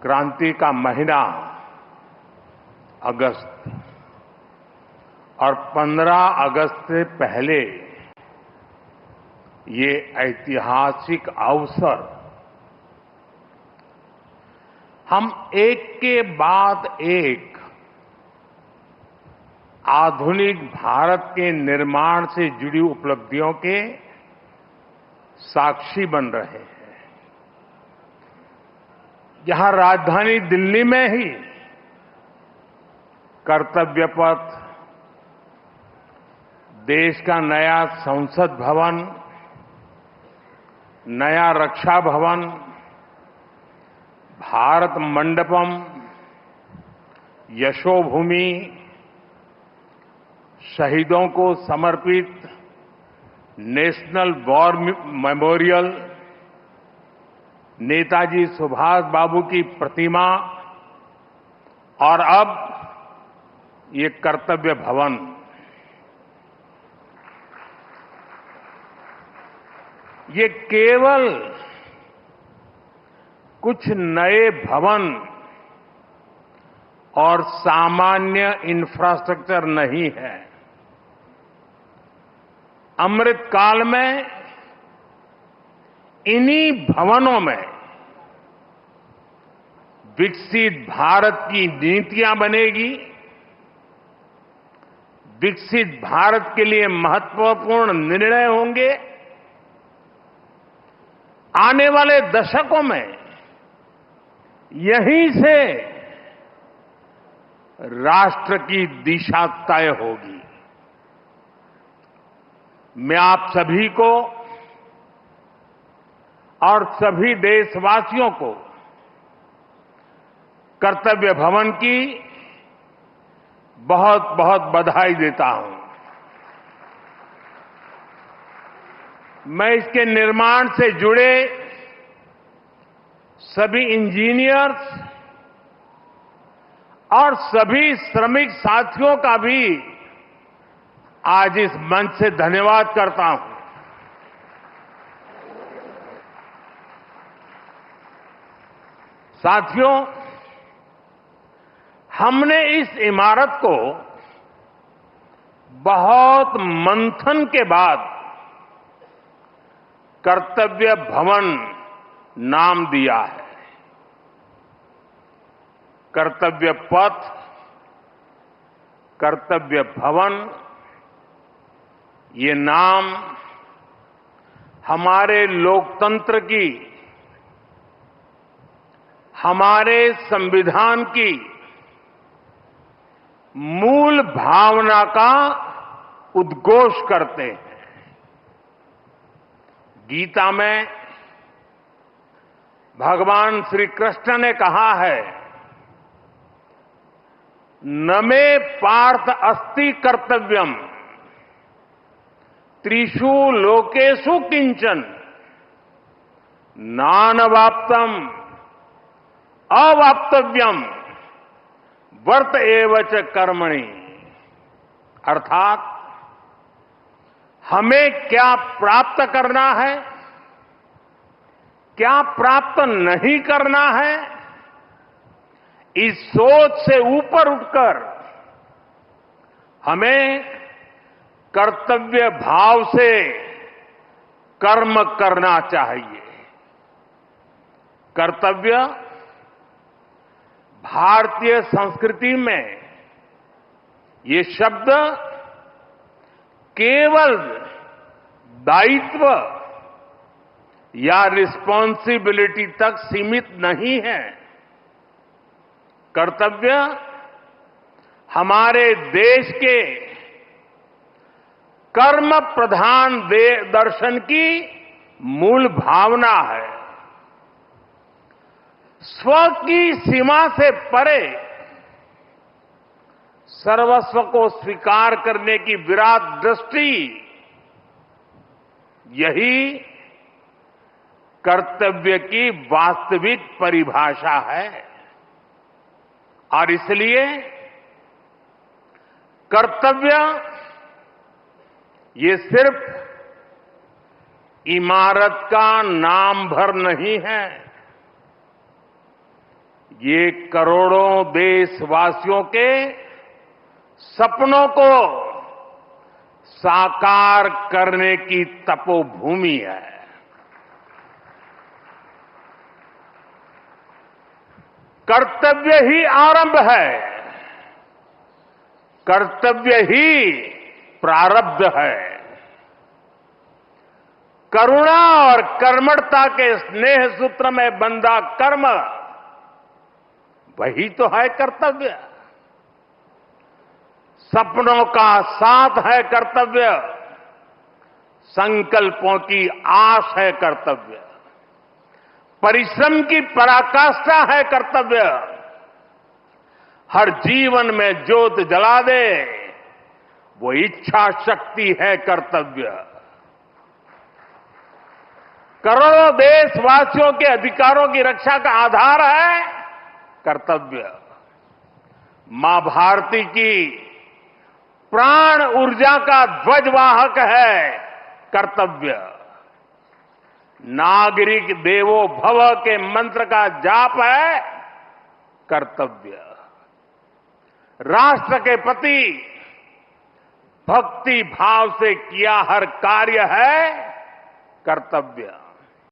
क्रांति का महीना अगस्त और 15 अगस्त से पहले ये ऐतिहासिक अवसर हम एक के बाद एक आधुनिक भारत के निर्माण से जुड़ी उपलब्धियों के साक्षी बन रहे हैं। यहां राजधानी दिल्ली में ही कर्तव्य पथ, देश का नया संसद भवन, नया रक्षा भवन, भारत मंडपम, यशोभूमि, शहीदों को समर्पित national war memorial, Netaji Subhash Babu की प्रतिमा और अब ये कर्तव्य भवन, ये केवल कुछ नए भवन और सामान्य इंफ्रास्ट्रक्चर नहीं है। अमृत काल में इन्हीं भवनों में विकसित भारत की नीतियां बनेगी, विकसित भारत के लिए महत्वपूर्ण निर्णय होंगे। आने वाले दशकों में यहीं से राष्ट्र की दिशा तय होगी। मैं आप सभी को और सभी देशवासियों को कर्तव्य भवन की बहुत बहुत बधाई देता हूं। मैं इसके निर्माण से जुड़े सभी इंजीनियर्स और सभी श्रमिक साथियों का भी आज इस मंच से धन्यवाद करता हूं। साथियों, हमने इस इमारत को बहुत मंथन के बाद कर्तव्य भवन नाम दिया है। कर्तव्य पथ, कर्तव्य भवन, ये नाम हमारे लोकतंत्र की, हमारे संविधान की मूल भावना का उद्घोष करते हैं। गीता में भगवान श्री कृष्ण ने कहा है, न मे पार्थ अस्ति कर्तव्यम त्रिषु लोकेषु किंचन नानवाप्तम अवाप्तव्यम वर्त एव च कर्मणि। अर्थात हमें क्या प्राप्त करना है, क्या प्राप्त नहीं करना है, इस सोच से ऊपर उठकर हमें कर्तव्य भाव से कर्म करना चाहिए। कर्तव्य भारतीय संस्कृति में ये शब्द केवल दायित्व या रिस्पॉन्सिबिलिटी तक सीमित नहीं है। कर्तव्य हमारे देश के कर्म प्रधान दर्शन की मूल भावना है। स्व की सीमा से परे सर्वस्व को स्वीकार करने की विराट दृष्टि, यही कर्तव्य की वास्तविक परिभाषा है। और इसलिए कर्तव्य ये सिर्फ इमारत का नाम भर नहीं है, ये करोड़ों देशवासियों के सपनों को साकार करने की तपोभूमि है। कर्तव्य ही आरंभ है, कर्तव्य ही प्रारब्ध है। करुणा और कर्मठता के स्नेह सूत्र में बंधा कर्म, वही तो है कर्तव्य। सपनों का साथ है कर्तव्य, संकल्पों की आस है कर्तव्य, परिश्रम की पराकाष्ठा है कर्तव्य। हर जीवन में ज्योत जला दे, वो इच्छा शक्ति है कर्तव्य। करोड़ों देशवासियों के अधिकारों की रक्षा का आधार है कर्तव्य। मां भारती की प्राण ऊर्जा का ध्वजवाहक है कर्तव्य। नागरिक देवो भव के मंत्र का जाप है कर्तव्य। राष्ट्र के प्रति भक्ति भाव से किया हर कार्य है कर्तव्य।